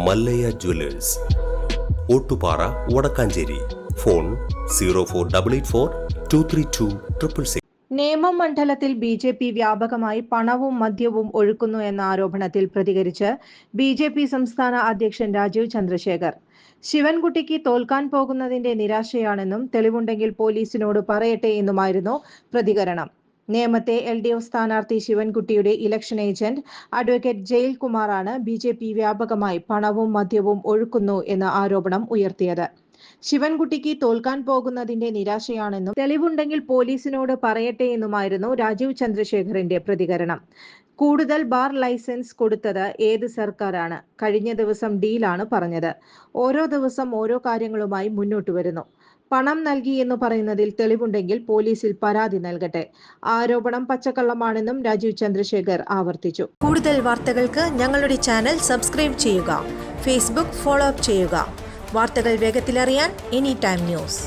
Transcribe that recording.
Mallayya Jewellers, Ottupara, Vadakkanchery. Phone 0488423266. Nemom മണ്ഡലത്തിൽ BJP വ്യാപകമായി പണവും മദ്യവും ഒഴുക്കുന്നു എന്ന ആരോപണത്തിൽ പ്രതികരിച്ച് BJP സംസ്ഥാന അധ്യക്ഷൻ രാജീവ് ചന്ദ്രശേഖർ. ശിവൻകുട്ടിക്ക് തോൽക്കാൻ പോകുന്നതിന്റെ നിരാശയാണെന്നും തെളിവുണ്ടെങ്കിൽ പോലീസിനോട് പറയട്ടെ എന്നുമായിരുന്നു പ്രതികരണം. നേമത്തെ LDF സ്ഥാനാർത്ഥി ശിവൻകുട്ടിയുടെ ഇലക്ഷൻ ഏജന്റ് അഡ്വക്കേറ്റ് ജയിൽ കുമാറാണ് BJP വ്യാപകമായി പണവും മദ്യവും ഒഴുക്കുന്നു എന്ന ആരോപണം ഉയർത്തിയത്. ശിവൻകുട്ടിക്ക് തോൽക്കാൻ പോകുന്നതിന്റെ നിരാശയാണെന്നും തെളിവുണ്ടെങ്കിൽ പോലീസിനോട് പറയട്ടെ എന്നുമായിരുന്നു രാജീവ് ചന്ദ്രശേഖറിന്റെ പ്രതികരണം. കൂടുതൽ ബാർ ലൈസൻസ് കൊടുത്തത് ഏത് സർക്കാരാണ്? കഴിഞ്ഞ ദിവസം ഡീലാണ് പറഞ്ഞത്. ഓരോ ദിവസം ഓരോ കാര്യങ്ങളുമായി മുന്നോട്ട് വരുന്നു. പണം നൽകി എന്ന് പറയുന്നതിൽ തെളിവുണ്ടെങ്കിൽ പോലീസിൽ പരാതി നൽകട്ടെ. ആരോപണം പച്ചക്കള്ളമാണെന്നും രാജീവ് ചന്ദ്രശേഖർ ആവർത്തിച്ചു. കൂടുതൽ വാർത്തകൾക്ക് ഞങ്ങളുടെ ചാനൽ സബ്സ്ക്രൈബ് ചെയ്യുക. ഫേസ്ബുക്ക് ഫോളോ അപ്പ് ചെയ്യുക. വാർത്തകൾ വേഗത്തിലറിയാൻ എനി ടൈം ന്യൂസ്.